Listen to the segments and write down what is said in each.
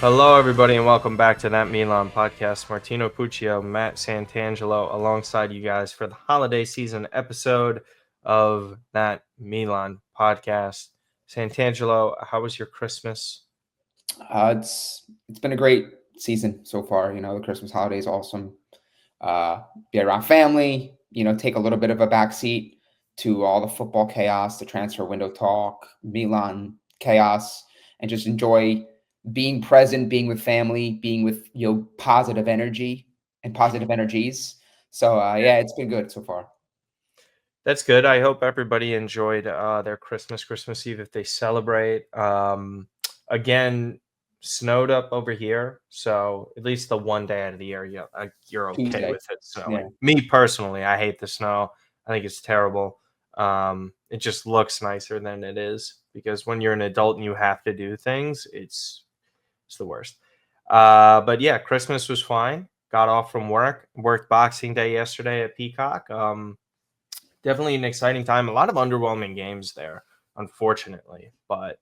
Hello, everybody, and welcome back to That Milan podcast. Martino Puccio, Matt Santangelo, alongside you guys for the holiday season episode of That Milan podcast. Santangelo, how was your Christmas? It's been a great season so far. The Christmas holiday is awesome. Be around family. Take a little bit of a backseat to all the football chaos, the transfer window talk, Milan chaos, and just enjoy being present, being with family, being with positive energy and positive energies. So yeah, it's been good so far. That's good. I hope everybody enjoyed their Christmas Eve if they celebrate. Again, snowed up over here, so at least the one day out of the year, you're okay Tuesday, with it yeah. snowing. Me personally, I hate the snow. I think it's terrible. It just looks nicer than it is because when you're an adult and you have to do things, it's the worst. But yeah, Christmas was fine. Got off from work. Worked Boxing Day yesterday at Peacock. Definitely an exciting time. A lot of underwhelming games there, unfortunately. But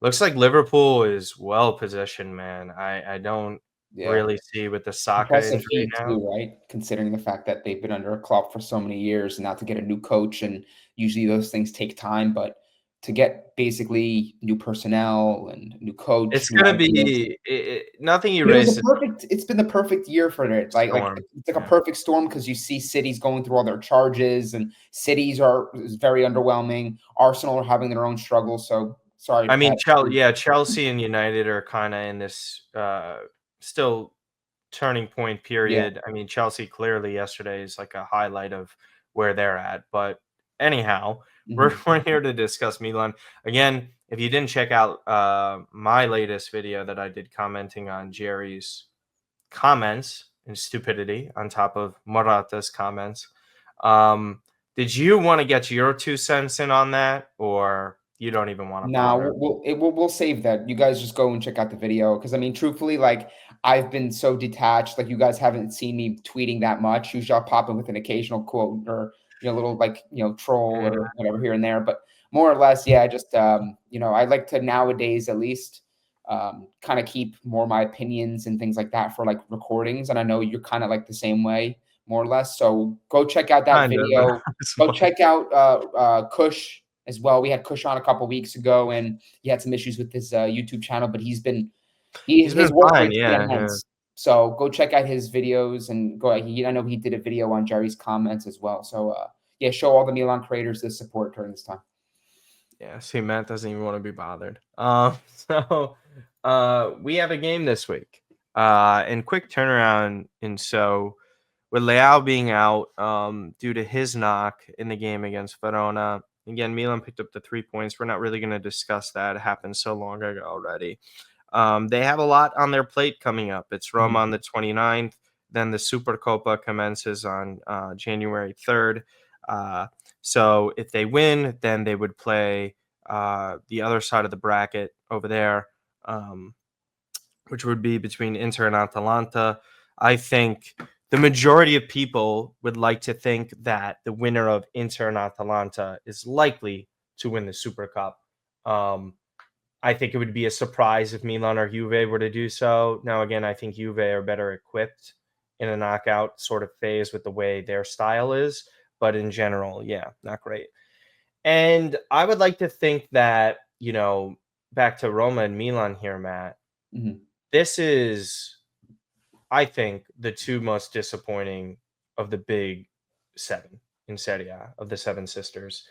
looks like Liverpool is well positioned, man. I don't Yeah. really see with the Saka Impressive injury feat now. too, right? Considering the fact that they've been under a Klopp for so many years, and now to get a new coach, and usually those things take time, but to get basically new personnel and new coach, It's new gonna ideas. be nothing But erases it's been the perfect year for it. Like storm. it's like a Yeah. perfect storm because you see cities going through all their charges, and cities is very underwhelming. Arsenal are having their own struggles. So sorry, I mean, Pat. Chelsea and United are kind of in this still turning point Yeah. period. I mean, Chelsea clearly yesterday is like a highlight of where they're at. But anyhow, we're, Mhm. we're here to discuss Milan. Again, if you didn't check out my latest video that I did commenting on Jerry's comments and stupidity on top of Morata's comments, did you want to get your 2 cents in on that, or you don't even want to Nah, bother? we'll save that. You guys just go and check out the video because I mean, truthfully, like I've been so detached. Like you guys haven't seen me tweeting that much. Usually, I'll pop in with an occasional quote or little like troll Yeah, or whatever here and there. But more or less, yeah, I just I like to nowadays at least kind of keep more my opinions and things like that for like recordings. And I know you're kind of like the same way, more or less. So go check out that kind of. video. Go check out Kush as well. We had Kush on a couple weeks ago, and he had some issues with his YouTube channel, but He's his been work fine. rate's been Yeah. immense. So go check out his videos and go. I know he did a video on Jerry's comments as well. So yeah, show all the Milan creators the support during this time. Yeah, see, Matt doesn't even want to be bothered. So we have a game this week. And quick turnaround. And so with Leao being out due to his knock in the game against Verona, again, Milan picked up the 3 points. We're not really going to discuss that. It happened so long ago already. They have a lot on their plate coming up. It's Roma on the 29th. Then the Supercoppa commences on January 3rd. So if they win, then they would play the other side of the bracket over there, which would be between Inter and Atalanta. I think the majority of people would like to think that the winner of Inter and Atalanta is likely to win the Super Cup. I think it would be a surprise if Milan or Juve were to do so. Now, again, I think Juve are better equipped in a knockout sort of phase with the way their style is. But in general, yeah, not great. And I would like to think that, back to Roma and Milan here, Matt, Mhm. this is, I think, the two most disappointing of the big seven in Serie A, of the Seven Sisters.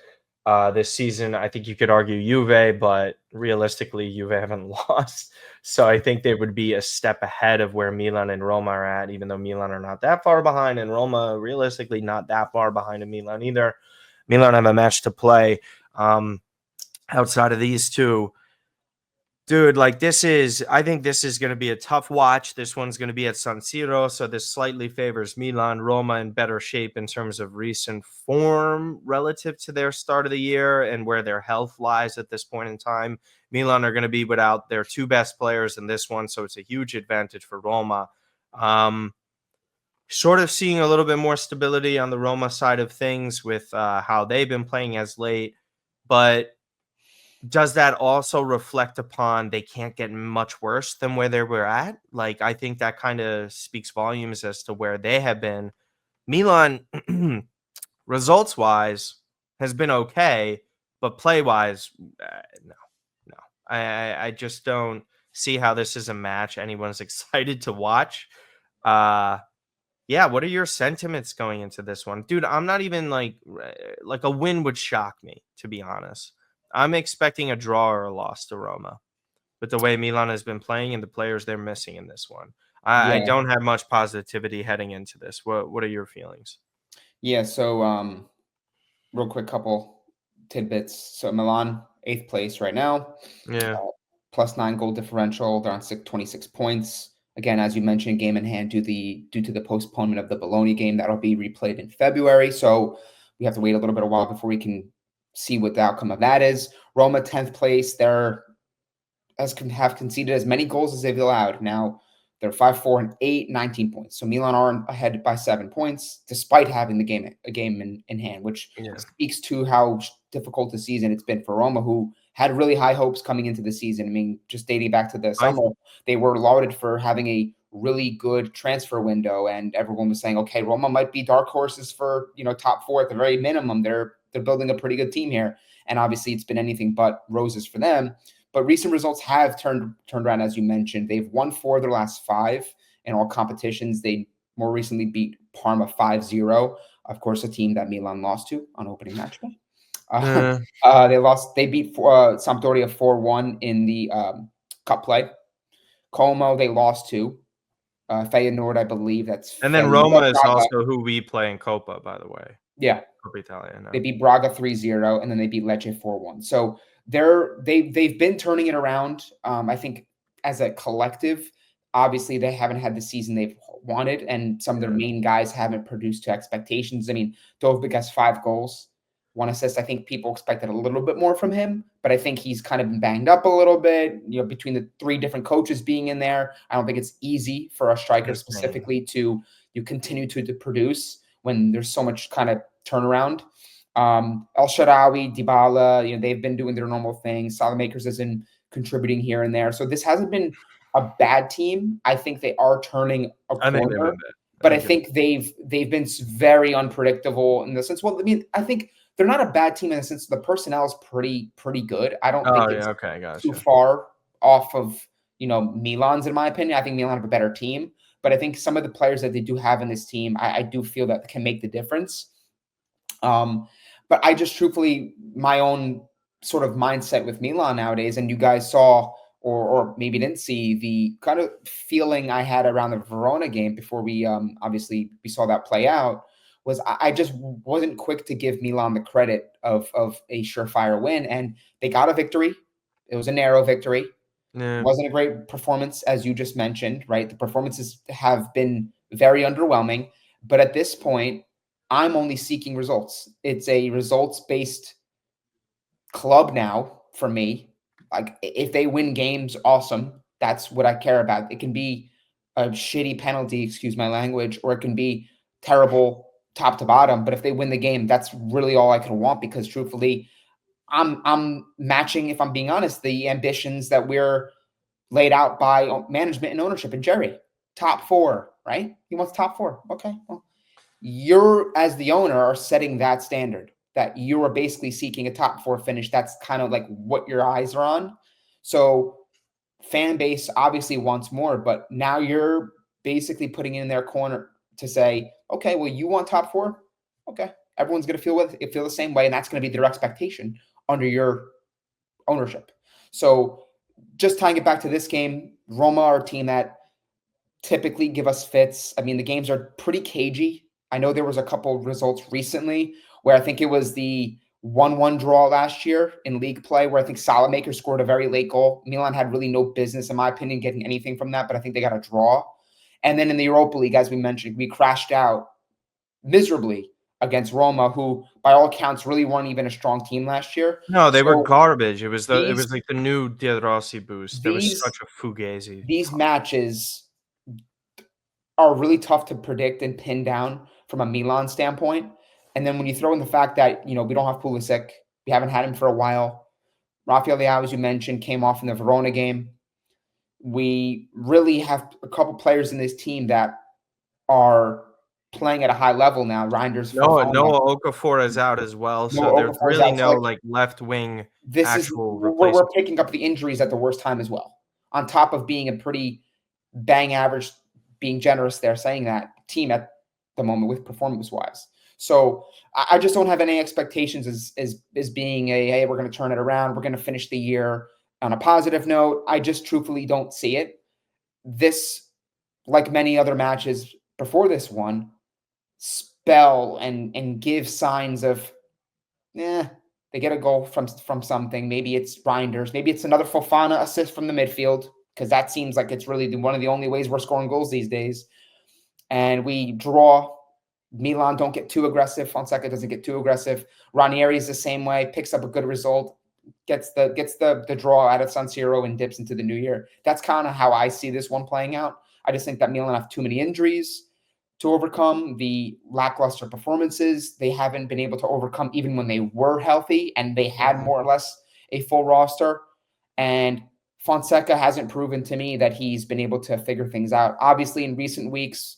This season, I think you could argue Juve, but realistically, Juve haven't lost. So I think they would be a step ahead of where Milan and Roma are at, even though Milan are not that far behind, and Roma, realistically, not that far behind in Milan either. Milan have a match to play. Outside of these two, dude, like I think this is going to be a tough watch. This one's going to be at San Siro, so this slightly favors Milan. Roma in better shape in terms of recent form relative to their start of the year and where their health lies at this point in time. Milan are going to be without their two best players in this one, so it's a huge advantage for Roma. Sort of seeing a little bit more stability on the Roma side of things with how they've been playing as late, but does that also reflect upon they can't get much worse than where they were at? Like, I think that kind of speaks volumes as to where they have been. Milan, results wise, has been okay, but play wise, no, no. I just don't see how this is a match anyone's excited to watch. Uh, yeah, what are your sentiments going into this one? Dude, I'm not even like a win would shock me, to be honest. I'm expecting a draw or a loss to Roma with the way Milan has been playing and the players they're missing in this one. I Yeah. don't have much positivity heading into this. What are your feelings? Yeah. So, real quick, couple tidbits. So Milan, 8th place right now, Yeah. plus 9 goal differential. They're on 26 points. Again, as you mentioned, game in hand due to the postponement of the Bologna game. That'll be replayed in February. So we have to wait a little bit of while before we can see what the outcome of that is. Roma, 10th place. They're have conceded as many goals as they've allowed. Now they're 5-4-8, 19 points. So Milan are ahead by 7 points, despite having a game in hand, which Yeah. speaks to how difficult the season it's been for Roma, who had really high hopes coming into the season. I mean, just dating back to the I summer, they were lauded for having a really good transfer window, and everyone was saying, okay, Roma might be dark horses for top four at the very minimum. They're building a pretty good team here, and obviously it's been anything but roses for them. But recent results have turned around, as you mentioned. They've won 4 of their last 5 in all competitions. They more recently beat Parma 5-0. Of course, a team that Milan lost to on opening match day. uh, They beat Sampdoria 4-1 in the cup play. Como they lost to. Feyenoord, I believe that's and then Feyenoord. Roma is Braga. also who we play in Copa, by the way. Yeah, Coppa Italia. they No. beat Braga 3-0, and then they beat Lecce 4-1. So they've been turning it around. I think as a collective, obviously they haven't had the season they've wanted, and some of their Yeah. main guys haven't produced to expectations. I mean, Dovbyk has 5 goals, 1 assist. I think people expected a little bit more from him, but I think he's kind of been banged up a little bit. Between the 3 different coaches being in there, I don't think it's easy for a striker Insane. specifically to continue to produce when there's so much kind of turnaround. El Shaarawy, Dybala, they've been doing their normal thing. Saelemaekers has been contributing here and there. So this hasn't been a bad team. I think they are turning a I think they've corner, been bad. but I think they've been very unpredictable in the sense. Well, I mean, I think they're not a bad team in the sense the personnel is pretty good. I don't think Oh it's yeah, okay, too gotcha. far off of Milan's in my opinion. I think Milan have a better team, but I think some of the players that they do have in this team, I do feel that can make the difference. But I just truthfully, my own sort of mindset with Milan nowadays, and you guys saw or maybe didn't see the kind of feeling I had around the Verona game before we obviously we saw that play out, was I just wasn't quick to give Milan the credit of a surefire win, and they got a victory. It was a narrow victory. Yeah. Wasn't a great performance, as you just mentioned, right? The performances have been very underwhelming. But at this point, I'm only seeking results. It's a results-based club now for me. Like if they win games, awesome. That's what I care about. It can be a shitty penalty, excuse my language, or it can be terrible top to bottom. But if they win the game, that's really all I can want because truthfully, I'm matching, if I'm being honest, the ambitions that we're laid out by management and ownership and Jerry. Top 4, right? He wants top 4. Okay. Well, you're, as the owner, are setting that standard that you are basically seeking a top 4 finish. That's kind of like what your eyes are on. So fan base obviously wants more, but now you're basically putting in their corner to say, okay, well, you want top 4? Okay. Everyone's going to feel the same way, and that's going to be their expectation under your ownership. So just tying it back to this game, Roma are a team that typically give us fits. I mean, the games are pretty cagey. I know there was a couple of results recently where I think it was the 1-1 draw last year in league play where I think Saelemaekers scored a very late goal. Milan had really no business, in my opinion, getting anything from that, but I think they got a draw. And then in the Europa League, as we mentioned, we crashed out miserably against Roma, who by all accounts really weren't even a strong team last year. No, they were So garbage. It these was like the new De Rossi boost. There was these such a fugazi. these matches are really tough to predict and pin down from a Milan standpoint. And then when you throw in the fact that we don't have Pulisic, we haven't had him for a while. Rafael Leao, as you mentioned, came off in the Verona game. We really have a couple players in this team that are playing at a high level now. Reinders, Fofana. Noah Okafor is out as well, so Noah there's Okafor's really out. So, no like, like left wing this is actual we're replacement. picking up the injuries at the worst time as well. On top of being a pretty bang average, being generous there, saying that team at the moment with performance wise. So I just don't have any expectations as being a, hey, we're going to turn it around. We're going to finish the year on a positive note. I just truthfully don't see it. This, like many other matches before this one, spell and give signs of, they get a goal from something. Maybe it's Reinders. Maybe it's another Fofana assist from the midfield, because that seems like it's really one of the only ways we're scoring goals these days. And we draw. Milan don't get too aggressive. Fonseca doesn't get too aggressive. Ranieri is the same way. Picks up a good result. Gets the draw out of San Siro and dips into the new year. That's kind of how I see this one playing out. I just think that Milan have too many injuries to overcome, the lackluster performances they haven't been able to overcome even when they were healthy and they had more or less a full roster. And Fonseca hasn't proven to me that he's been able to figure things out. Obviously, in recent weeks,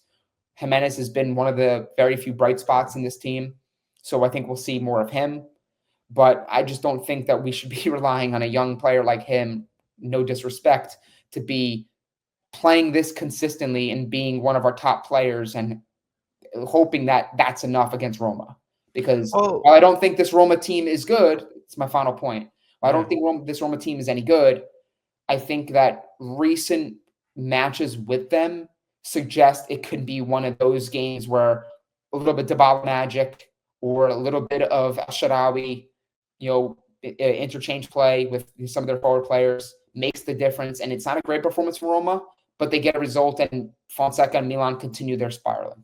Jimenez has been one of the very few bright spots in this team. So I think we'll see more of him. But I just don't think that we should be relying on a young player like him, no disrespect, to be playing this consistently and being one of our top players and hoping that that's enough against Roma. Because while I don't think this Roma team is good, it's my final point. While I don't think this Roma team is any good, I think that recent matches with them suggest it could be one of those games where a little bit Dybala magic or a little bit of Al-Sharawi, interchange play with some of their forward players makes the difference. And it's not a great performance from Roma, but they get a result, and Fonseca and Milan continue their spiraling.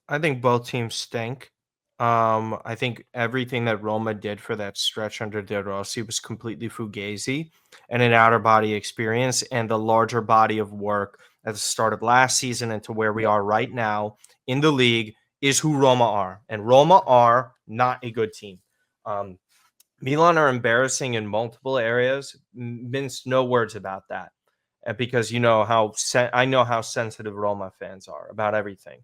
I think both teams stink. I think everything that Roma did for that stretch under De Rossi was completely fugazi and an outer body experience, and the larger body of work at the start of last season and to where we are right now in the league is who Roma are. And Roma are not a good team. Milan are embarrassing in multiple areas. Mince no words about that, because I know how sensitive Roma fans are about everything.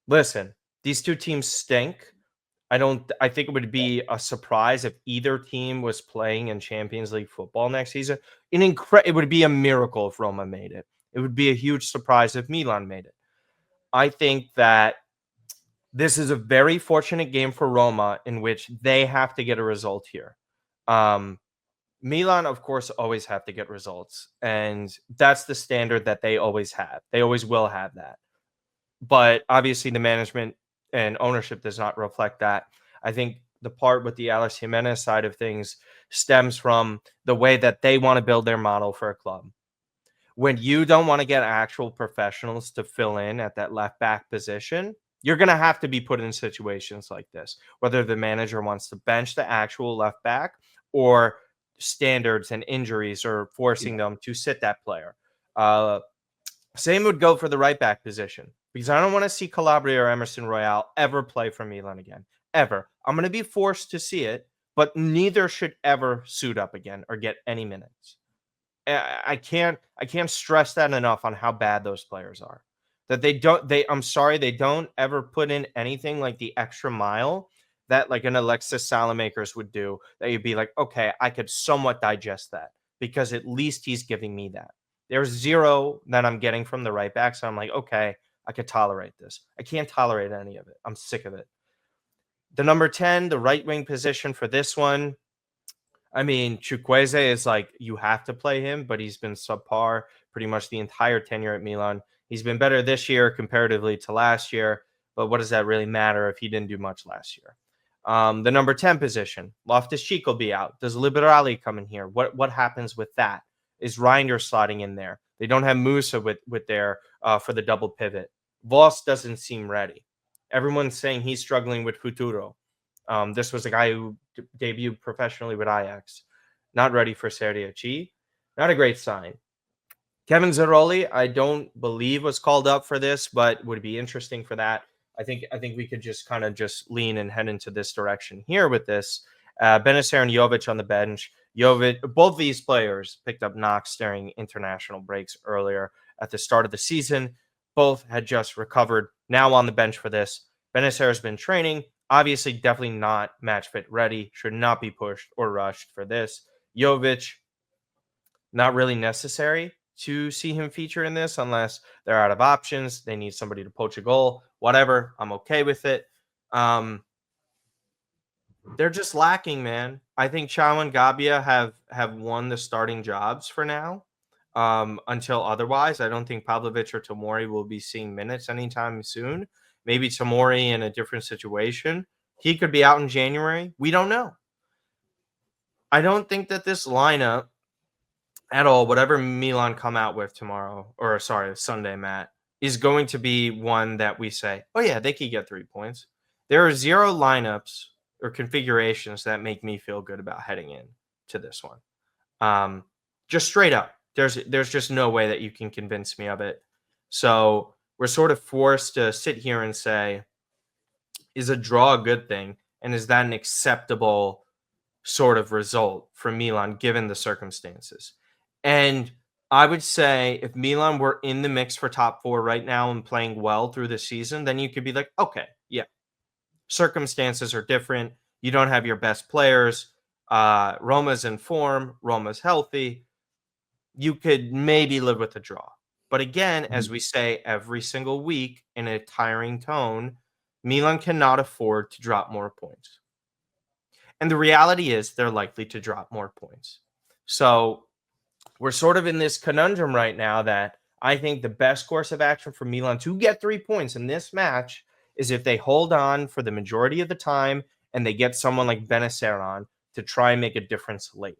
Listen, these two teams stink. I think it would be a surprise if either team was playing in Champions League football next season. It would be a miracle if Roma made it. It would be a huge surprise if Milan made it. I think that this is a very fortunate game for Roma in which they have to get a result here. Milan, of course, always have to get results, and that's the standard that they always have. They always will have that. But obviously the management and ownership does not reflect that. I think the part with the Alex Jimenez side of things stems from the way that they want to build their model for a club. When you don't want to get actual professionals to fill in at that left back position, you're going to have to be put in situations like this, whether the manager wants to bench the actual left back or standards and injuries are forcing them to sit that player. Same would go for the right back position, because I don't want to see Calabria or Emerson Royale ever play for Milan again. Ever. I'm going to be forced to see it, but neither should ever suit up again or get any minutes. I can't stress that enough on how bad those players are. That I'm sorry, they don't ever put in anything like the extra mile that like an Alexis Saelemaekers would do, that you'd be like, okay, I could somewhat digest that because at least he's giving me that. There's zero that I'm getting from the right back. So I'm like, okay, I could tolerate this. I can't tolerate any of it. I'm sick of it. The number 10, the right wing position for this one. I mean, Chukwueze is like, you have to play him, but he's been subpar pretty much the entire tenure at Milan. He's been better this year comparatively to last year, but what does that really matter if he didn't do much last year? The number 10 position, Loftus-Cheek will be out. Does Liberali come in here? What happens with that? Is Reiner slotting in there? They don't have Musa with their for the double pivot. Voss doesn't seem ready. Everyone's saying he's struggling with Futuro. This was a guy who debuted professionally with Ajax. Not ready for Serie C. Not a great sign. Kevin Zeroli, I don't believe was called up for this, but would be interesting for that. I think we could just kind of just lean and head into this direction here with this. Benacer and Jovic on the bench. Jovic, both these players picked up knocks during international breaks earlier at the start of the season. Both had just recovered. Now on the bench for this. Benacer has been training. Obviously, definitely not match fit ready. Should not be pushed or rushed for this. Jovic, not really necessary to see him feature in this unless they're out of options. They need somebody to poach a goal. Whatever. I'm okay with it. They're just lacking, man. I think Chow and Gabia have won the starting jobs for now. Until otherwise, I don't think Pavlovic or Tomori will be seeing minutes anytime soon. Maybe Tomori in a different situation. He could be out in January. We don't know. I don't think that this lineup at all, whatever Milan come out with tomorrow, or sorry, Sunday, Matt, is going to be one that we say, oh yeah, they could get 3 points. There are zero lineups or configurations that make me feel good about heading in to this one. Just straight up, there's just no way that you can convince me of it. So we're sort of forced to sit here and say, is a draw a good thing? And is that an acceptable sort of result for Milan given the circumstances? And I would say if Milan were in the mix for top 4 right now and playing well through the season, then you could be like, okay, yeah, circumstances are different. You don't have your best players. Roma's in form. Roma's healthy. You could maybe live with a draw. But again, as we say every single week in a tiring tone, Milan cannot afford to drop more points. And the reality is they're likely to drop more points. So we're sort of in this conundrum right now that I think the best course of action for Milan to get 3 points in this match is if they hold on for the majority of the time and they get someone like Benacer on to try and make a difference late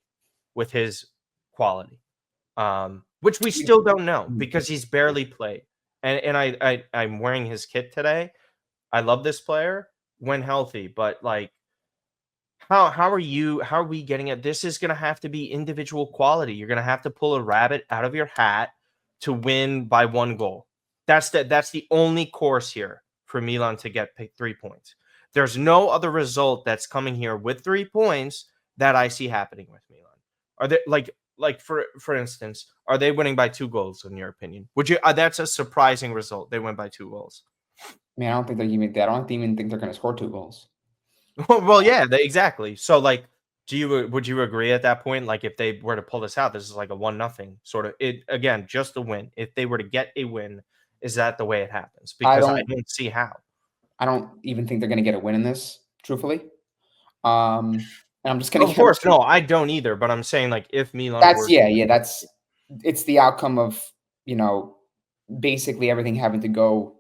with his quality, which we still don't know because he's barely played. And I'm wearing his kit today. I love this player when healthy, but like, how are we getting it? This is going to have to be individual quality. You're going to have to pull a rabbit out of your hat to win by 1 goal. That's the only course here for Milan to get 3 points. There's no other result that's coming here with 3 points that I see happening with Milan. Are they like for instance, are they winning by 2 goals in your opinion? Would you that's a surprising result. They win by 2 goals. I mean, I don't think I don't even think they're going to score 2 goals. Well, yeah, exactly. So, like, would you agree at that point? Like, if they were to pull this out, this is like a 1-0 sort of. It again, just a win. If they were to get a win, is that the way it happens? Because I don't see how. I don't even think they're going to get a win in this, truthfully. And I'm just going to. Of course, no, I don't either. But I'm saying, like, if Milan, it's the outcome of basically everything having to go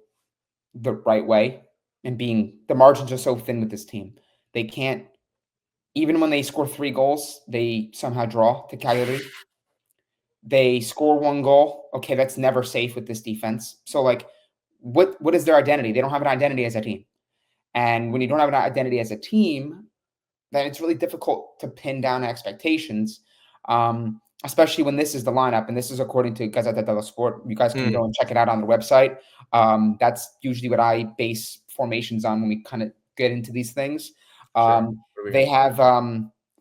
the right way and the margins are so thin with this team. They can't, even when they score 3 goals, they somehow draw to Cagliari. They score 1 goal. Okay, that's never safe with this defense. So, like, what is their identity? They don't have an identity as a team. And when you don't have an identity as a team, then it's really difficult to pin down expectations, especially when this is the lineup. And this is according to Gazzetta dello Sport. You guys can go and check it out on the website. That's usually what I base formations on when we kind of get into these things. They have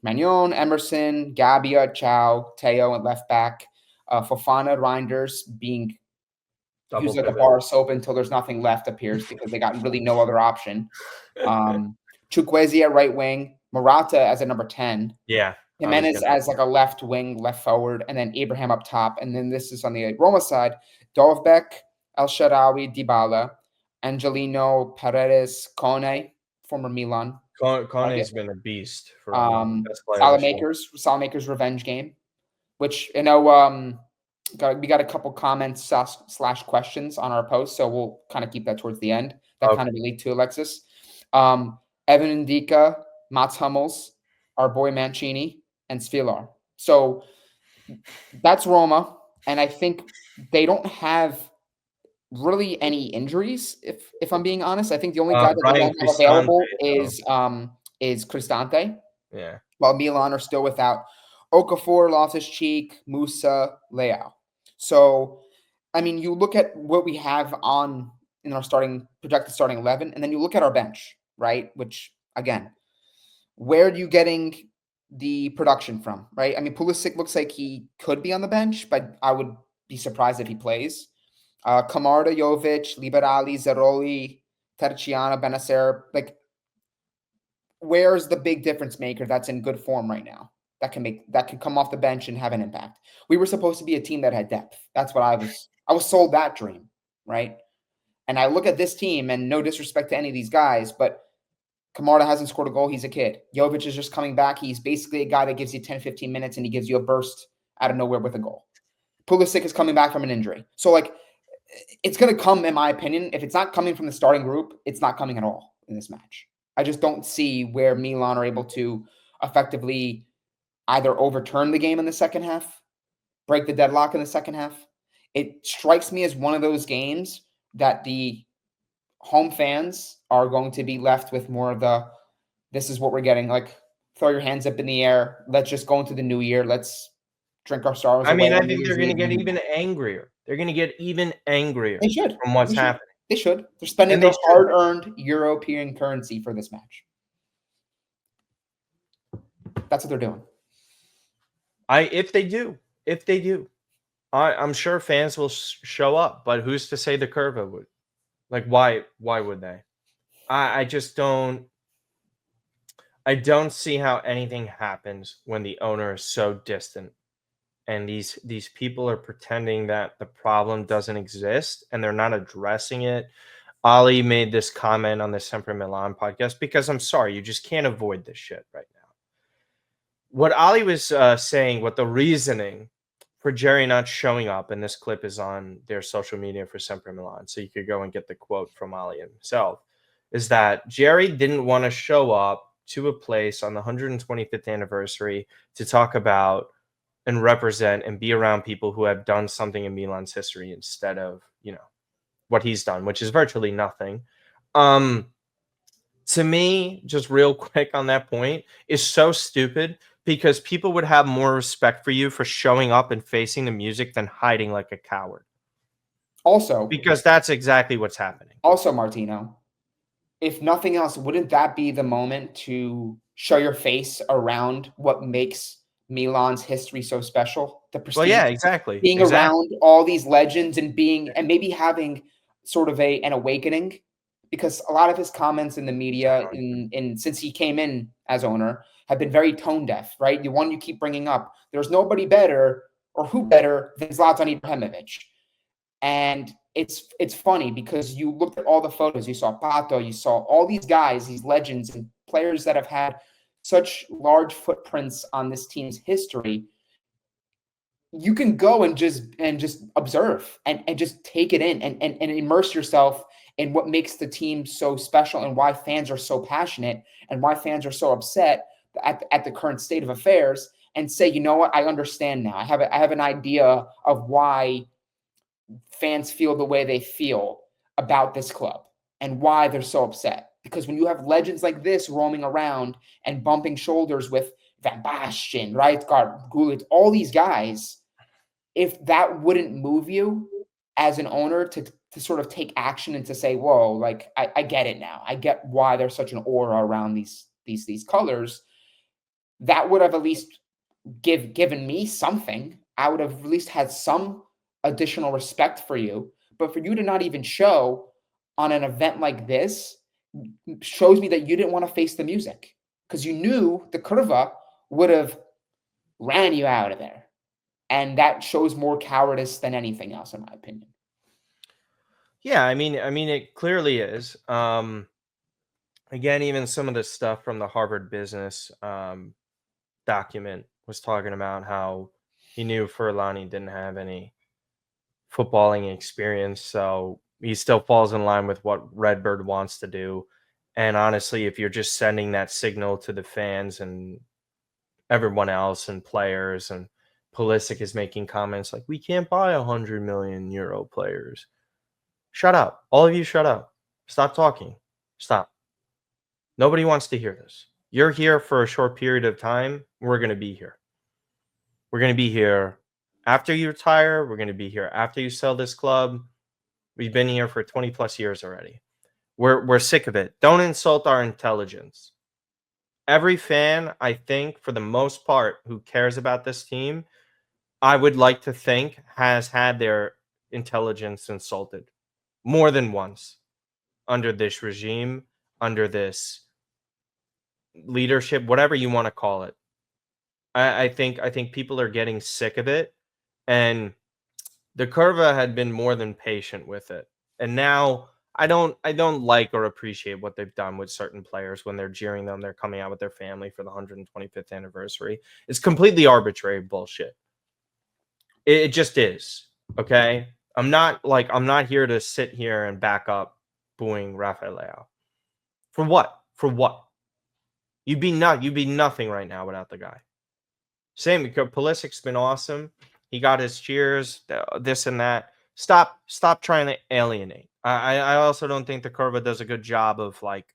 Magnon, Emerson, Gabia, Chow, Teo, and left back. Fofana, Reinders being used like a bar of soap until there's nothing left appears because they got really no other option. Chukwueze at right wing, Morata as a number 10. Yeah. Jimenez as like a left wing, left forward, and then Abraham up top. And then this is on the Roma side, Dovbek, El Shaarawy, Dybala, Angelino, Paredes, Kone, former Milan. Kone's been a beast for Saelemaekers revenge game, which we got a couple comments / questions on our post, so we'll kind of keep that towards the end. That kind of relate to Alexis. Evan Ndika, Mats Hummels, our boy Mancini, and Svilar. So that's Roma, and I think they don't have really any injuries. If I'm being honest, I think the only guy that they don't have available is Cristante. Yeah. While Milan are still without Okafor, Loftus-Cheek, Musa, Leao. So, I mean, you look at what we have on in our projected starting 11, and then you look at our bench, right? Which, again, where are you getting the production from, right? I mean, Pulisic looks like he could be on the bench, but I would be surprised if he plays. Camarda, Jovic, Liberali, Zeroli, Terciana, Benacer, like, where's the big difference maker that's in good form right now that can come off the bench and have an impact? We were supposed to be a team that had depth. That's what I was sold that dream, right? And I look at this team, and no disrespect to any of these guys, but Camarda hasn't scored a goal. He's a kid. Jovic is just coming back. He's basically a guy that gives you 10, 15 minutes, and he gives you a burst out of nowhere with a goal. Pulisic is coming back from an injury. So, like, it's going to come, in my opinion. If it's not coming from the starting group, it's not coming at all in this match. I just don't see where Milan are able to effectively either overturn the game in the second half, break the deadlock in the second half. It strikes me as one of those games that the home fans are going to be left with more of the, this is what we're getting. Like, throw your hands up in the air. Let's just go into the new year. Let's drink our sorrows away. I think they're going to get even angrier. They're going to get even angrier. They should. From what's happening. They should. They're spending their hard-earned European currency for this match. That's what they're doing. If they do, I'm sure fans will show up. But who's to say the Curva would? Like, why would they? I just don't. I don't see how anything happens when the owner is so distant, and these people are pretending that the problem doesn't exist and they're not addressing it. Ali made this comment on the Sempre Milan podcast because I'm sorry, you just can't avoid this shit right now. What Ali was saying, what the reasoning for Jerry not showing up, and this clip is on their social media for Sempre Milan, so you could go and get the quote from Ali himself, is that Jerry didn't want to show up to a place on the 125th anniversary to talk about and represent and be around people who have done something in Milan's history instead of, what he's done, which is virtually nothing. To me, just real quick on that point, is so stupid because people would have more respect for you for showing up and facing the music than hiding like a coward. Also, because that's exactly what's happening. Also, Martino, if nothing else, wouldn't that be the moment to show your face around what makes Milan's history so special? The prestige. Well, yeah, exactly. Being around all these legends and maybe having sort of an awakening, because a lot of his comments in the media since he came in as owner have been very tone deaf, right? The one you keep bringing up, there's nobody better or who better than Zlatan Ibrahimovic. And it's funny because you looked at all the photos, you saw Pato, you saw all these guys, these legends and players that have had such large footprints on this team's history. You can go and just observe and just take it in and immerse yourself in what makes the team so special and why fans are so passionate and why fans are so upset at the current state of affairs, and say, you know what, I understand now. I have an idea of why fans feel the way they feel about this club and why they're so upset. Because when you have legends like this roaming around and bumping shoulders with Van Basten, Rijkaard, Gullit, all these guys, if that wouldn't move you as an owner to sort of take action and to say, whoa, like, I get it now. I get why there's such an aura around these colors. That would have at least given me something. I would have at least had some additional respect for you. But for you to not even show on an event like this shows me that you didn't want to face the music, because you knew the Curva would have ran you out of there. And that shows more cowardice than anything else, in my opinion. Yeah, I mean, it clearly is. Again, even some of the stuff from the Harvard Business document was talking about how he knew Furlani didn't have any footballing experience, so he still falls in line with what Redbird wants to do. And honestly, if you're just sending that signal to the fans and everyone else and players, and Pulisic is making comments like, we can't buy 100 million euro players. Shut up. All of you shut up. Stop talking. Stop. Nobody wants to hear this. You're here for a short period of time. We're going to be here. We're going to be here after you retire. We're going to be here after you sell this club. We've been here for 20 plus years already. We're sick of it. Don't insult our intelligence. Every fan, I think, for the most part, who cares about this team, I would like to think has had their intelligence insulted more than once under this regime, under this leadership, whatever you want to call it. I think people are getting sick of it, and the Curva had been more than patient with it. And now I don't like or appreciate what they've done with certain players when they're jeering them, they're coming out with their family for the 125th anniversary. It's completely arbitrary bullshit. It just is. Okay. I'm not here to sit here and back up booing Rafael Leao. For what? For what? You'd be nothing right now without the guy. Same because Pulisic's been awesome. He got his cheers, this and that. Stop trying to alienate. I also don't think the Curva does a good job of like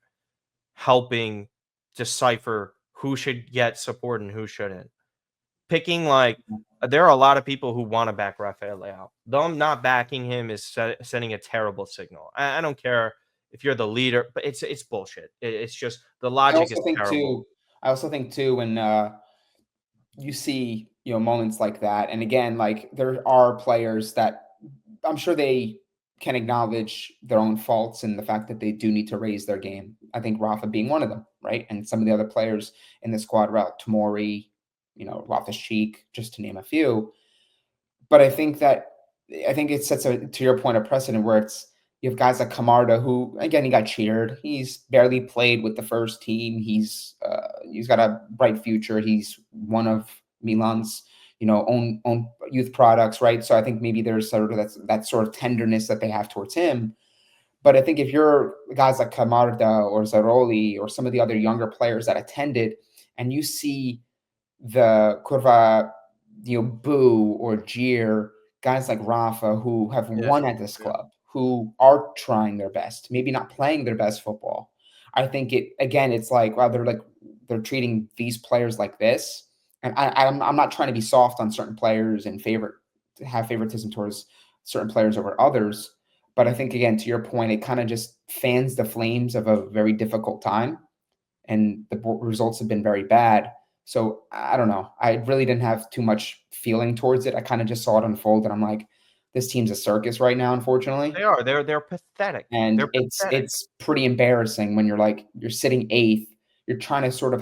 helping decipher who should get support and who shouldn't. Picking like there are a lot of people who want to back Rafael Leao. Them not backing him is sending a terrible signal. I don't care if you're the leader, but it's bullshit. It's just the I logic is also think terrible. too. I also think too when you see moments like that, and again, like there are players that I'm sure they can acknowledge their own faults and the fact that they do need to raise their game. I think Rafa being one of them, right? And some of the other players in the squad, route Tomori, Loftus Cheek, just to name a few. But I think it sets to your point, a precedent where it's you have guys like Camarda who again he got cheered. He's barely played with the first team. He's got a bright future. He's one of Milan's own youth products, right? So I think maybe there's sort of that sort of tenderness that they have towards him. But I think if you're guys like Camarda or Zaroli or some of the other younger players that attended, and you see the Curva, boo or jeer guys like Rafa who have Yeah. won at this Yeah. club, who are trying their best, maybe not playing their best football. I think it's like, wow, they're treating these players like this. And I'm not trying to be soft on certain players and have favoritism towards certain players over others. But I think again, to your point, it kind of just fans the flames of a very difficult time, and the results have been very bad. So I don't know. I really didn't have too much feeling towards it. I kind of just saw it unfold, and I'm like, this team's a circus right now, unfortunately. They are. They're pathetic. And They're pathetic. it's pretty embarrassing when you're sitting eighth. You're trying to sort of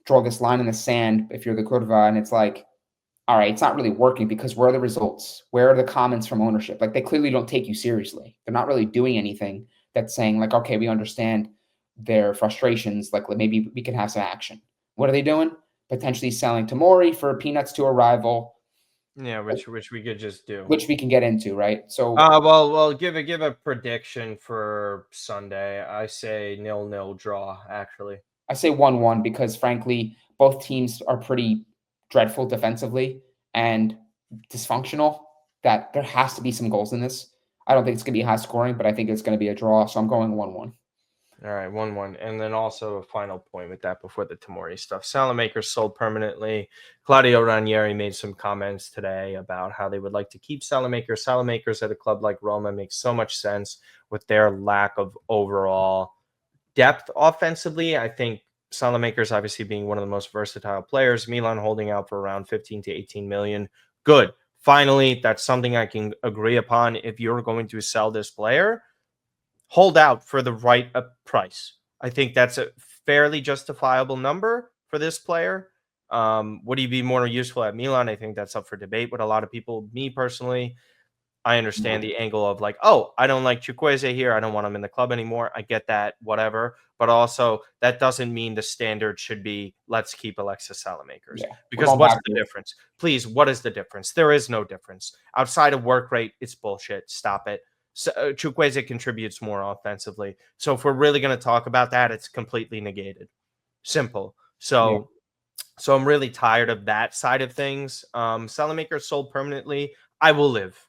draw this line in the sand if you're the Curva, and it's like, all right, it's not really working because where are the results? Where are the comments from ownership? Like they clearly don't take you seriously. They're not really doing anything that's saying like, okay, we understand their frustrations. Like maybe we can have some action. What are they doing? Potentially selling Tomori for peanuts to a rival, Yeah, which we could just do. which we can get into, right? So Well, give a prediction for Sunday. I say 0-0 draw. Actually, I say 1-1 because frankly, both teams are pretty dreadful defensively and dysfunctional. That there has to be some goals in this. I don't think it's going to be high scoring, but I think it's going to be a draw. So I'm going 1-1. all right, 1-1, and then also a final point with that before the Tomori stuff. Saelemaekers sold permanently. Claudio Ranieri made some comments today about how they would like to keep Saelemaekers. Saelemaekers at a club like Roma makes so much sense with their lack of overall depth offensively. I think Saelemaekers obviously being one of the most versatile players. Milan holding out for around 15 to 18 million. Good. Finally, that's something I can agree upon. If you're going to sell this player, hold out for the right price. I think that's a fairly justifiable number for this player. Would he be more useful at Milan? I think that's up for debate with a lot of people. Me personally, I understand the angle of like, oh, I don't like Chukwueze here. I don't want him in the club anymore. I get that, whatever. But also, that doesn't mean the standard should be let's keep Alexis Saelemaekers. Yeah, we're Because going what's the backwards. difference? Please, what is the difference? There is no difference. Outside of work rate, it's bullshit. Stop it. So, Chukwueze contributes more offensively. So if we're really going to talk about that, it's completely negated. Simple. Yeah, So I'm really tired of that side of things. Saelemaekers sold permanently. I will live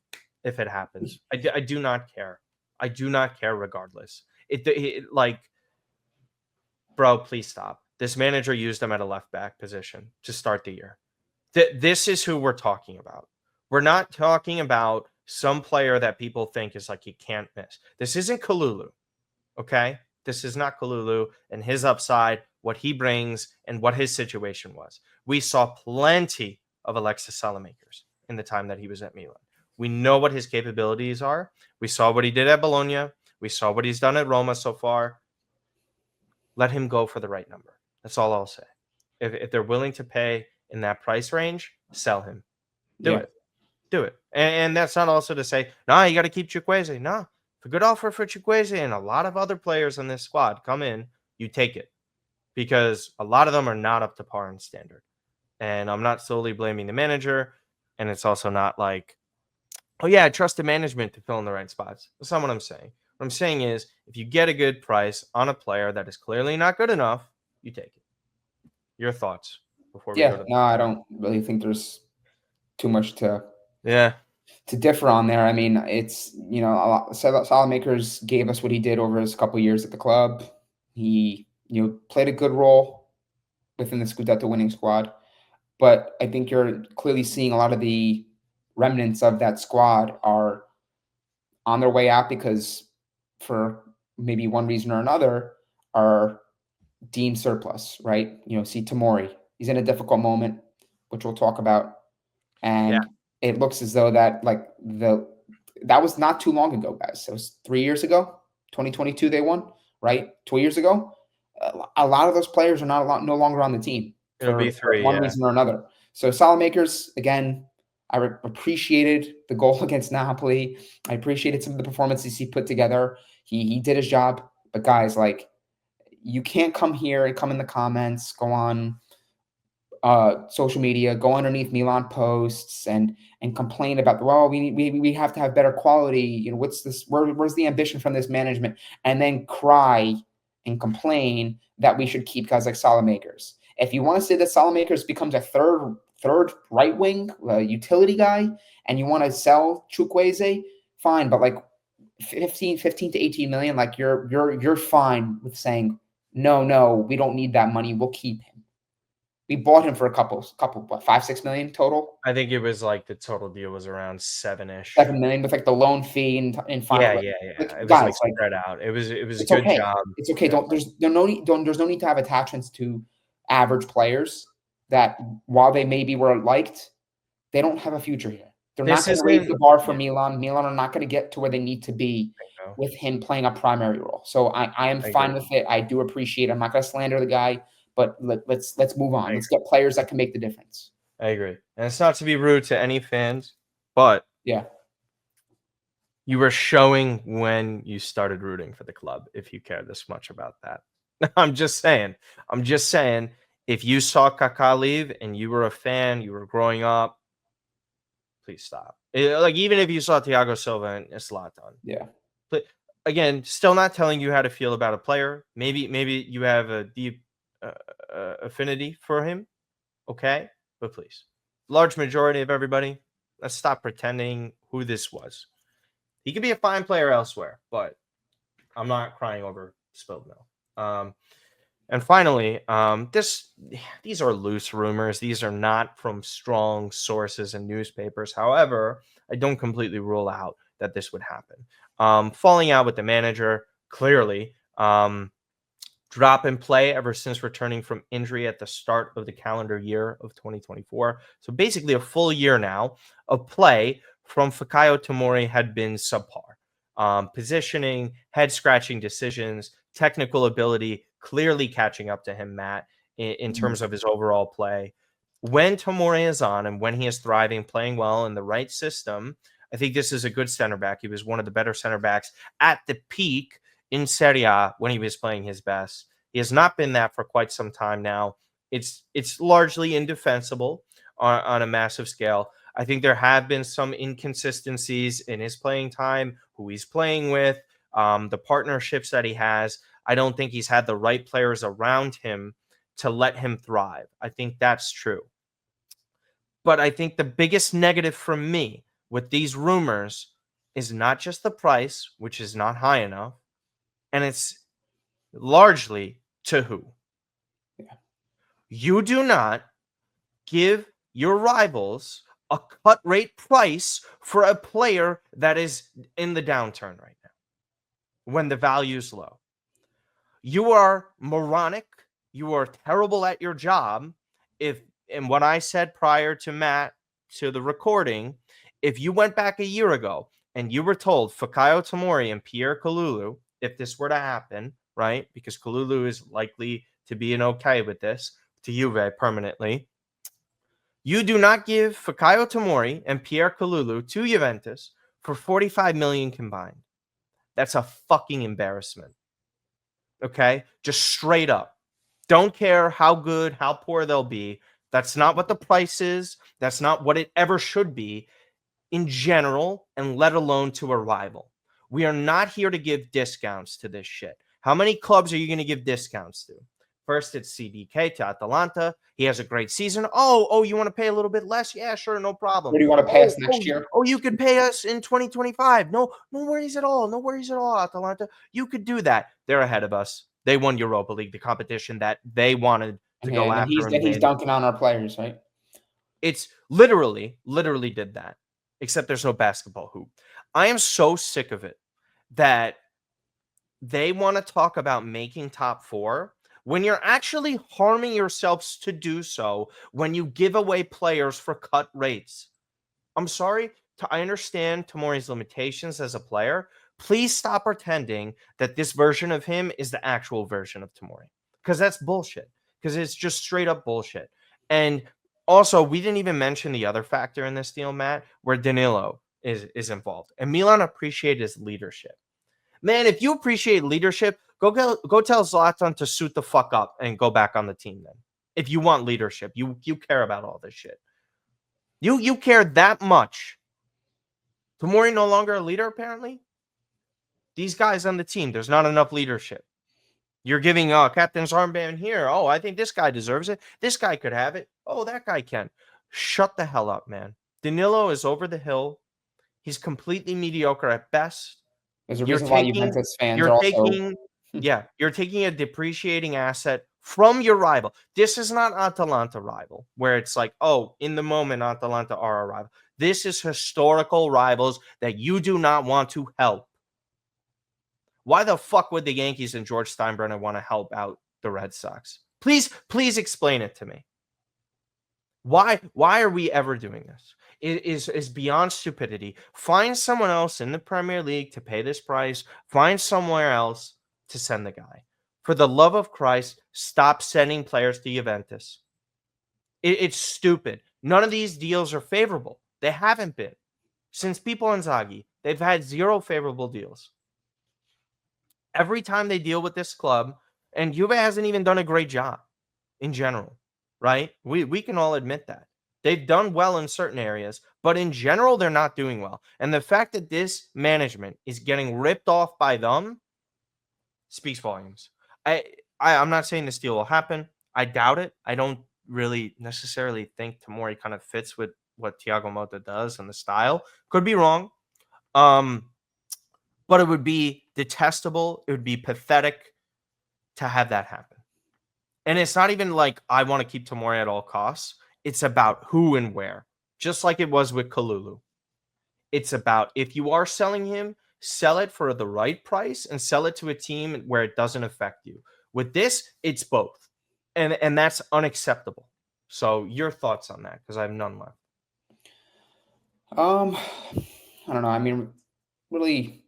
if it happens. I do not care. I do not care regardless. Like, bro, please stop. This manager used him at a left back position to start the year. This is who we're talking about. We're not talking about some player that people think is like you can't miss. This isn't Kalulu, okay? This is not Kalulu and his upside, what he brings, and what his situation was. We saw plenty of Alexis Saelemaekers in the time that he was at Milan. We know what his capabilities are. We saw what he did at Bologna. We saw what he's done at Roma so far. Let him go for the right number. That's all I'll say. If they're willing to pay in that price range, sell him. Do Yeah. it. Do it. And that's not also to say, nah, you got to keep Chukwueze. Nah, if a good offer for Chukwueze and a lot of other players on this squad come in, you take it because a lot of them are not up to par and standard. And I'm not solely blaming the manager. And it's also not like, oh, yeah, I trust the management to fill in the right spots. That's not what I'm saying. What I'm saying is if you get a good price on a player that is clearly not good enough, you take it. Your thoughts before we go Yeah. to the No, I don't really think there's too much to Yeah. differ on there. I mean, it's a lot. Saelemaekers gave us what he did over his couple years at the club. He played a good role within the Scudetto winning squad, but I think you're clearly seeing a lot of the remnants of that squad are on their way out because for maybe one reason or another are deemed surplus, right? See Tomori, he's in a difficult moment, which we'll talk about, Yeah. and it looks as though that that was not too long ago, guys. It was 3 years ago, 2022 they won, right? 2 years ago. A lot of those players are no longer on the team It'll be for 3, one yeah. reason or another. So Saelemaekers, again, I appreciated the goal against Napoli. I appreciated some of the performances he put together. He did his job. But guys, like, you can't come here and come in the comments, go on social media, go underneath Milan posts and complain about, well, we have to have better quality. What's this? Where's the ambition from this management? And then cry and complain that we should keep guys like Saelemaekers. If you want to say that Saelemaekers becomes a third right wing utility guy, and you want to sell Chukwueze, fine. But like 15 to 18 million, like you're fine with saying no, we don't need that money. We'll keep him. We bought him for a couple, what, 5-6 million total? I think it was like the total deal was around 7-ish. 7 million with like the loan fee and final. Yeah. Like, It was guys, like like, spread out. It was a it's good okay. job. It's okay. Yeah. There's no need to have attachments to average players that, while they maybe were liked, they don't have a future here. They're not This going to raise isn't the bar for yeah, Milan. Milan are not going to get to where they need to be no, with him playing a primary role. So I am I fine agree. with it. I do appreciate it. I'm not going to slander the guy, but let's move on. I Let's get players that can make the difference. I agree. And it's not to be rude to any fans, but Yeah. you were showing when you started rooting for the club if you care this much about that. I'm just saying. If you saw Kaká leave and you were a fan, you were growing up, please stop. Like even if you saw Thiago Silva and Zlatan, Yeah. but again, still not telling you how to feel about a player. Maybe you have a deep affinity for him. Okay, but please, large majority of everybody, let's stop pretending who this was. He could be a fine player elsewhere, but I'm not crying over spilled milk. And finally, these are loose rumors. These are not from strong sources and newspapers. However, I don't completely rule out that this would happen. Falling out with the manager, clearly. Drop in play ever since returning from injury at the start of the calendar year of 2024. So basically a full year now of play from Fikayo Tomori had been subpar. Positioning, head-scratching decisions, technical ability clearly catching up to him, Matt, in terms of his overall play. When Tomori is on and when he is thriving, playing well in the right system, I think this is a good center back. He was one of the better center backs at the peak in Serie A when he was playing his best. He has not been that for quite some time now. It's largely indefensible on a massive scale. I think there have been some inconsistencies in his playing time, who he's playing with, the partnerships that he has. I don't think he's had the right players around him to let him thrive. I think that's true. But I think the biggest negative for me with these rumors is not just the price, which is not high enough, and it's largely to who. Yeah. You do not give your rivals a cut rate price for a player that is in the downturn right now when the value is low. You are moronic. You are terrible at your job. And what I said prior to Matt, to the recording, if you went back a year ago and you were told Fikayo Tomori and Pierre Kalulu, if this were to happen, right? Because Kalulu is likely to be an okay with this to Juve permanently. You do not give Fikayo Tomori and Pierre Kalulu to Juventus for 45 million combined. That's a fucking embarrassment. Okay? Just straight up. Don't care how good, how poor they'll be. That's not what the price is. That's not what it ever should be in general, and let alone to a rival. We are not here to give discounts to this shit. How many clubs are you going to give discounts to? First, it's CDK to Atalanta. He has a great season. Oh, you want to pay a little bit less? Yeah, sure, no problem. Where do you want to pay us next year? You could pay us in 2025. No worries at all. No worries at all, Atalanta. You could do that. They're ahead of us. They won Europa League, the competition that they wanted to go after. And he's dunking on our players, right? It's literally did that. Except there's no basketball hoop. I am so sick of it that they want to talk about making top 4 when you're actually harming yourselves to do so when you give away players for cut rates. I'm sorry. I understand Tomori's limitations as a player. Please stop pretending that this version of him is the actual version of Tomori. Because that's bullshit. Because it's just straight up bullshit. And also, we didn't even mention the other factor in this deal, Matt, where Danilo is involved. And Milan appreciated his leadership. Man, if you appreciate leadership, go tell Zlatan to suit the fuck up and go back on the team then. If you want leadership, you care about all this shit. You care that much. Tomori no longer a leader, apparently? These guys on the team, there's not enough leadership. You're giving captain's armband here. Oh, I think this guy deserves it. This guy could have it. Oh, that guy can. Shut the hell up, man. Danilo is over the hill. He's completely mediocre at best. There's a reason why Juventus fans are also... You're taking a depreciating asset from your rival. This is not Atalanta rival, where it's like, oh, in the moment, Atalanta are a rival. This is historical rivals that you do not want to help. Why the fuck would the Yankees and George Steinbrenner want to help out the Red Sox? Please explain it to me. Why are we ever doing this? It is beyond stupidity. Find someone else in the Premier League to pay this price. Find somewhere else to send the guy. For the love of Christ, stop sending players to Juventus. It's stupid. None of these deals are favorable. They haven't been. Since Pippo Inzaghi, they've had 0 favorable deals. Every time they deal with this club, and Juve hasn't even done a great job in general, right? We can all admit that. They've done well in certain areas, but in general, they're not doing well. And the fact that this management is getting ripped off by them speaks volumes. I'm not saying this deal will happen. I doubt it. I don't really necessarily think Tomori kind of fits with what Thiago Motta does and the style. Could be wrong. But it would be detestable. It would be pathetic to have that happen. And it's not even like I want to keep Tomori at all costs. It's about who and where, just like it was with Kalulu. It's about if you are selling him, sell it for the right price and sell it to a team where it doesn't affect you. With this, it's both. And that's unacceptable. So your thoughts on that, because I have none left. I don't know. I mean, really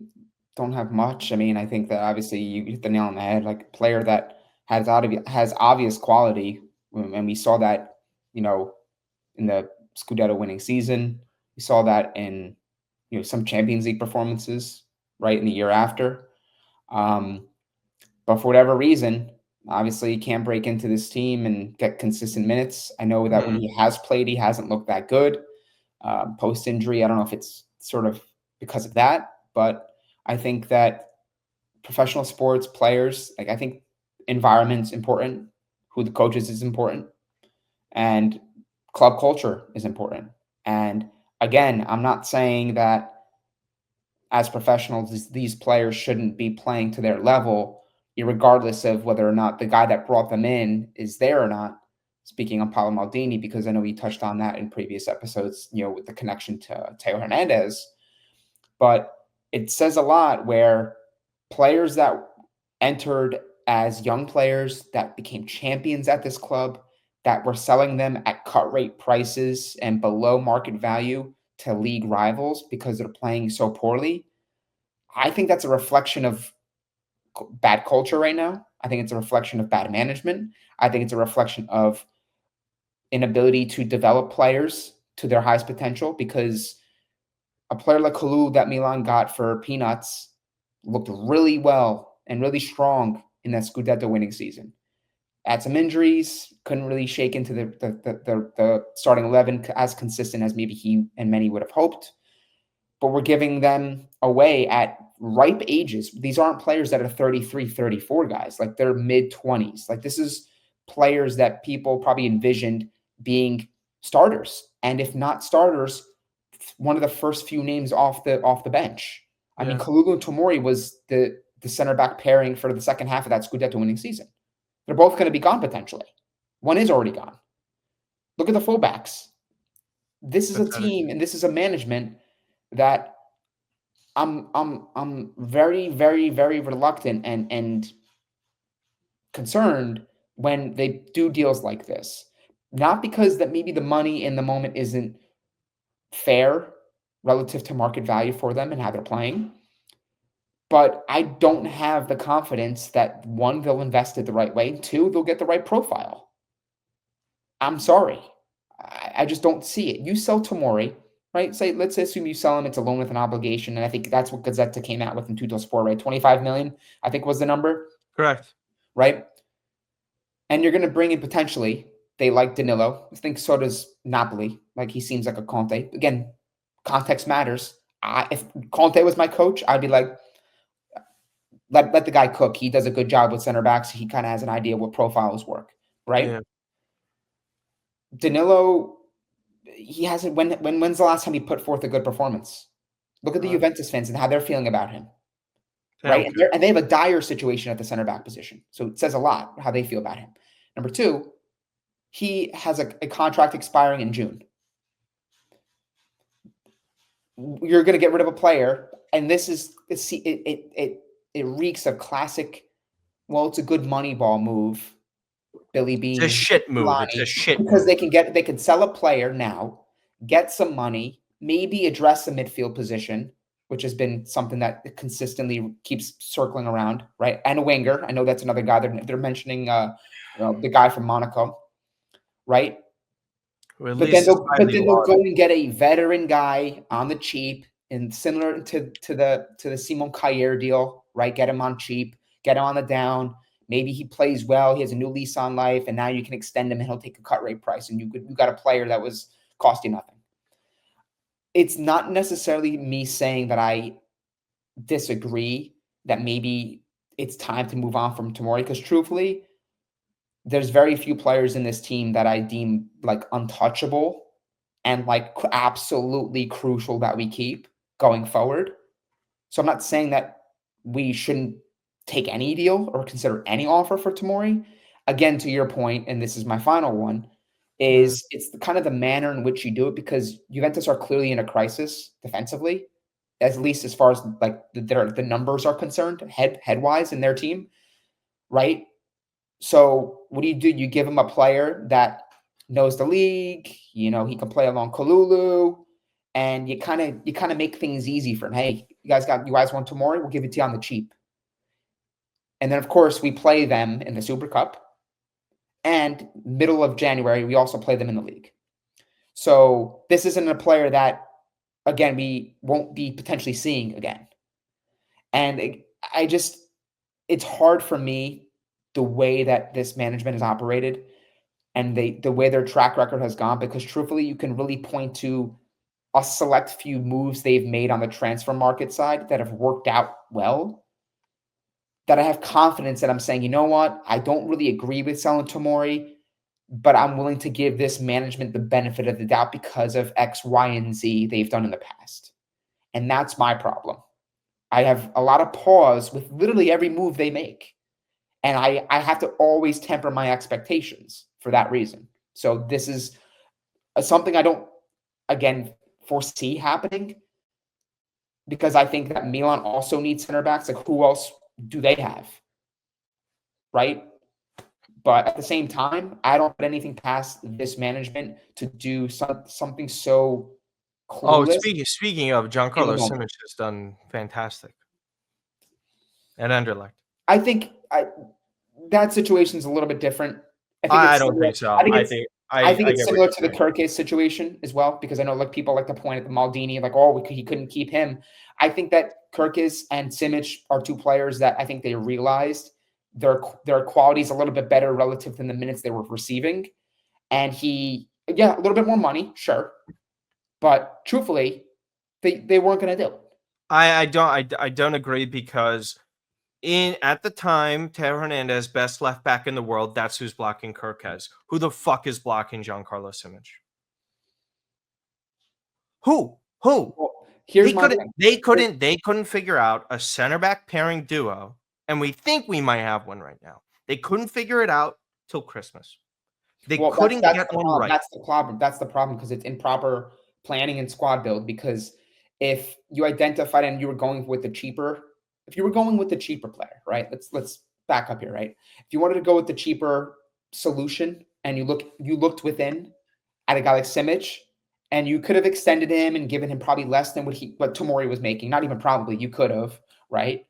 don't have much. I mean, I think that obviously you hit the nail on the head. Like a player that has obvious quality, and we saw that, in the Scudetto winning season. We saw that in some Champions League performances right in the year after. But for whatever reason, obviously he can't break into this team and get consistent minutes. I know that when he has played, he hasn't looked that good. Post-injury, I don't know if it's sort of because of that, but I think that professional sports players, I think environment's important, who the coaches is important, and club culture is important. And again, I'm not saying that as professionals, these players shouldn't be playing to their level, regardless of whether or not the guy that brought them in is there or not. speaking on Paolo Maldini, because I know you touched on that in previous episodes, with the connection to Teo Hernandez. But it says a lot where players that entered as young players that became champions at this club, that were selling them at cut rate prices and below market value to league rivals because they're playing so poorly. I think that's a reflection of bad culture right now. I think it's a reflection of bad management. I think it's a reflection of inability to develop players to their highest potential, because a player like Kalou that Milan got for peanuts looked really well and really strong in that Scudetto winning season. Had some injuries, couldn't really shake into the starting 11 as consistent as maybe he and many would have hoped. But we're giving them away at ripe ages. These aren't players that are 33, 34 guys. Like, they're mid-20s. Like, this is players that people probably envisioned being starters. And if not starters, one of the first few names off the bench. I mean, Kalulu and Tomori was the center back pairing for the second half of that Scudetto winning season. They're both going to be gone potentially. One is already gone. Look at the fullbacks. This is a team and this is a management that I'm very, very, very reluctant and concerned when they do deals like this. Not because that maybe the money in the moment isn't fair relative to market value for them and how they're playing, but I don't have the confidence that, one, they'll invest it the right way, and two, they'll get the right profile. I'm sorry. I just don't see it. You sell Tomori, right? Let's assume you sell him. It's a loan with an obligation, and I think that's what Gazzetta came out with in Tuttosport, right? 25 million, I think was the number. Correct. Right? And you're going to bring in potentially, they like Danilo. I think so does Napoli. Like, he seems like a Conte. Again, context matters. If Conte was my coach, I'd be like, let the guy cook. He does a good job with center backs. He kind of has an idea what profiles work, right? Yeah. Danilo, he hasn't. When's the last time he put forth a good performance? Look at the Juventus fans and how they're feeling about him, right? And they have a dire situation at the center back position, so it says a lot how they feel about him. Number two, he has a contract expiring in June. You're going to get rid of a player, and this is it reeks of classic. Well, it's a good Moneyball move. Billy Bean. It's a shit move. It's a shit because move. they can sell a player now, get some money, maybe address the midfield position, which has been something that consistently keeps circling around, right? And a winger. I know that's another guy they're mentioning. The guy from Monaco, right? But then they'll go and get a veteran guy on the cheap, and similar to the Simon Kjaer deal, right? Get him on cheap, get him on the down. Maybe he plays well. He has a new lease on life, and now you can extend him, and he'll take a cut rate price, and you got a player that was costing nothing. It's not necessarily me saying that I disagree that maybe it's time to move on from Tomori, because truthfully, there's very few players in this team that I deem like untouchable and like absolutely crucial that we keep going forward. So I'm not saying that we shouldn't take any deal or consider any offer for Tomori. Again, to your point, and this is my final one, is it's kind of the manner in which you do it, because Juventus are clearly in a crisis defensively, at least as far as like the numbers are concerned, head-wise in their team, right? So what do? You give him a player that knows the league, he can play along Kalulu, and you kind of make things easy for him. Hey, you guys want Tomori? We'll give it to you on the cheap. And then, of course, we play them in the Super Cup. And middle of January, we also play them in the league. So this isn't a player that, again, we won't be potentially seeing again. And it's hard for me, the way that this management is operated and the way their track record has gone, because truthfully, you can really point to a select few moves they've made on the transfer market side that have worked out well, that I have confidence that I'm saying, you know what, I don't really agree with selling Tomori, but I'm willing to give this management the benefit of the doubt because of X, Y, and Z they've done in the past. And that's my problem. I have a lot of pause with literally every move they make. And I have to always temper my expectations for that reason. So this is something I don't, again, foresee happening, because I think that Milan also needs center backs. Like, who else do they have? Right? But at the same time, I don't put anything past this management to do something so Oh, clueless speaking of, in the Giancarlo moment. Simic has done fantastic at Anderlecht. I think that situation is a little bit different. I think I it's don't similar. think so. I think it's I think I it's get what similar you're to the saying. Kirkes situation as well, because I know like people like to point at the Maldini, like, oh, he couldn't keep him. I think that Kirkes and Simic are two players that I think they realized their quality is a little bit better relative than the minutes they were receiving. And a little bit more money, sure, but truthfully, they weren't going to do it. I don't agree because at the time, Teo Hernandez, best left back in the world, that's who's blocking Kirkes. Who the fuck is blocking Giancarlo Simic? Who? Well, here's my thing. They couldn't figure out a center back pairing duo, and we think we might have one right now. They couldn't figure it out till Christmas. They Well, couldn't that's get the one problem. right. That's the problem. That's the problem, because it's improper planning and squad build. Because if you identified and you were going with the cheaper, if you were going with the cheaper player, right? Let's back up here, right? If you wanted to go with the cheaper solution and you looked within at a guy like Simic, and you could have extended him and given him probably less than what Tomori was making. Not even probably, you could have, right?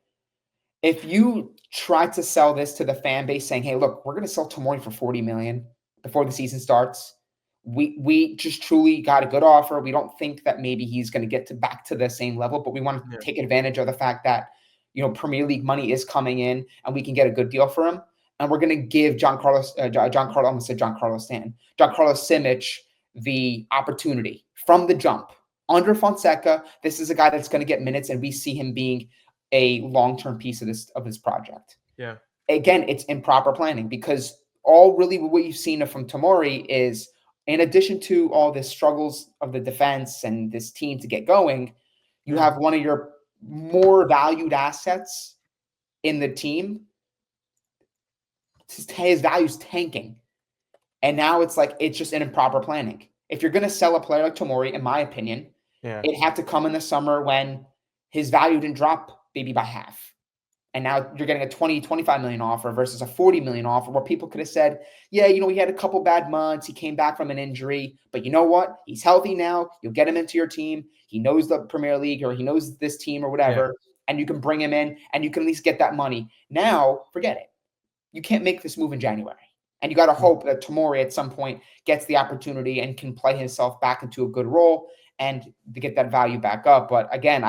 If you try to sell this to the fan base saying, hey, look, we're going to sell Tomori for 40 million before the season starts. We just truly got a good offer. We don't think that maybe he's going to get back to the same level, but we want to take advantage of the fact that, Premier League money is coming in and we can get a good deal for him. And we're going to give Giancarlo Simic the opportunity from the jump. Under Fonseca, this is a guy that's going to get minutes, and we see him being a long-term piece of this project. Yeah. Again, it's improper planning, because all really what you've seen from Tomori is, in addition to all the struggles of the defense and this team to get going, you have one of your more valued assets in the team. His value's tanking. And now it's just an improper planning. If you're going to sell a player like Tomori, in my opinion, it had to come in the summer when his value didn't drop maybe by half. And now you're getting a 20, 25 million offer versus a 40 million offer, where people could have said, yeah, he had a couple bad months. He came back from an injury, but you know what? He's healthy now. You'll get him into your team. He knows the Premier League, or he knows this team or whatever. And you can bring him in and you can at least get that money. Now, forget it. You can't make this move in January. And you got to hope that Tomori at some point gets the opportunity and can play himself back into a good role and to get that value back up. But again,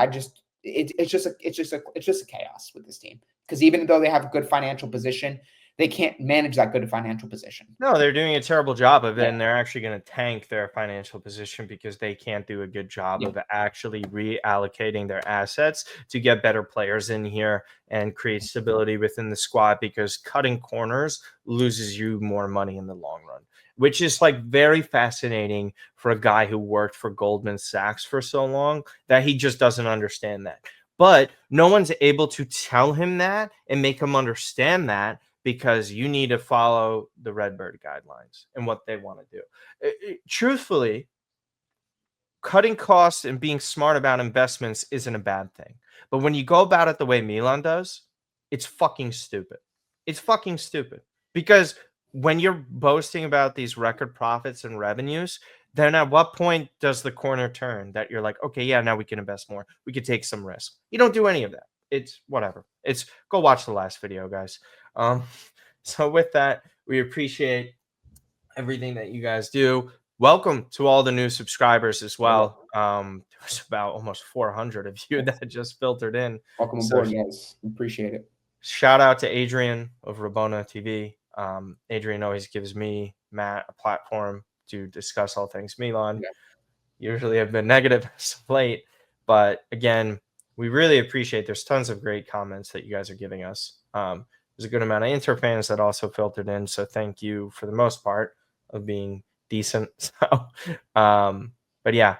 it's just a chaos with this team, because even though they have a good financial position, they can't manage that good financial position. No, they're doing a terrible job of it, and they're actually going to tank their financial position because they can't do a good job of actually reallocating their assets to get better players in here and create stability within the squad, because cutting corners loses you more money in the long run, which is very fascinating for a guy who worked for Goldman Sachs for so long, that he just doesn't understand that. But no one's able to tell him that and make him understand that, because you need to follow the Redbird guidelines and what they want to do. Truthfully, cutting costs and being smart about investments isn't a bad thing. But when you go about it the way Milan does, it's fucking stupid. It's fucking stupid. Because when you're boasting about these record profits and revenues, then at what point does the corner turn that you're like, okay, yeah, now we can invest more. We could take some risk. You don't do any of that. It's whatever. It's go watch the last video, guys. So with that, we appreciate everything that you guys do. Welcome to all the new subscribers as well. There's about almost 400 of you that just filtered in. Welcome aboard, guys. Appreciate it. Shout out to Adrian of Rabona TV. Adrian always gives me, Matt, a platform to discuss all things Milan. Usually I've been negative as of late, but again, we really appreciate. There's tons of great comments that you guys are giving us. There's a good amount of Inter fans that also filtered in, so thank you for the most part of being decent. So, but yeah,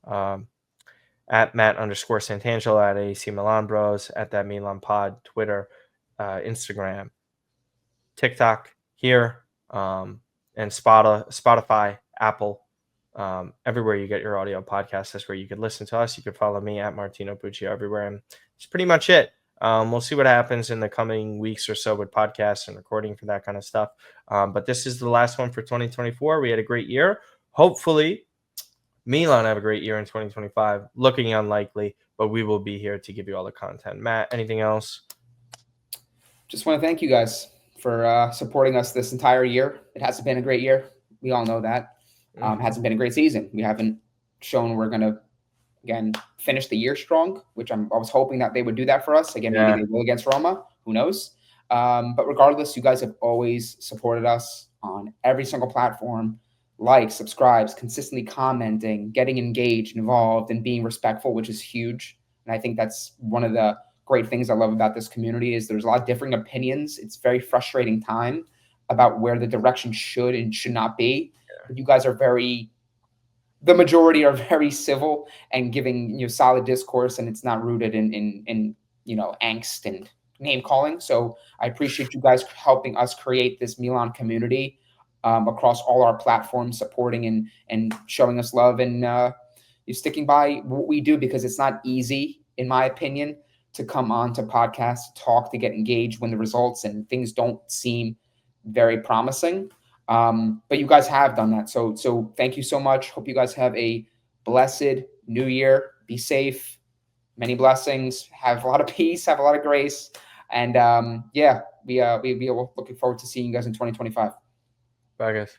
at Matt_Santangelo, at AC Milan Bros, at that Milan Pod, Twitter, Instagram, TikTok here. and Spotify, Apple, everywhere you get your audio podcast. That's where you could listen to us. You could follow me at Martino Puccio everywhere. And it's pretty much it. We'll see what happens in the coming weeks or so with podcasts and recording for that kind of stuff. But this is the last one for 2024. We had a great year. Hopefully, Milan have a great year in 2025. Looking unlikely, but we will be here to give you all the content. Matt, anything else? Just want to thank you guys for supporting us this entire year. It hasn't been a great year. We all know that. Hasn't been a great season. We haven't shown we're going to, again, finish the year strong, which I was hoping that they would do that for us. Again, maybe they will against Roma. Who knows? But regardless, you guys have always supported us on every single platform. Likes, subscribes, consistently commenting, getting engaged, involved, and being respectful, which is huge. And I think that's one of the great things I love about this community is there's a lot of differing opinions. It's very frustrating time about where the direction should and should not be. But you guys are the majority are very civil and giving solid discourse, and it's not rooted in angst and name calling. So I appreciate you guys helping us create this Milan community across all our platforms, supporting and showing us love, and you sticking by what we do, because it's not easy, in my opinion, to come on to podcasts, talk, to get engaged when the results and things don't seem very promising. But you guys have done that. So thank you so much. Hope you guys have a blessed new year. Be safe. Many blessings. Have a lot of peace. Have a lot of grace. And we are looking forward to seeing you guys in 2025. Bye, guys.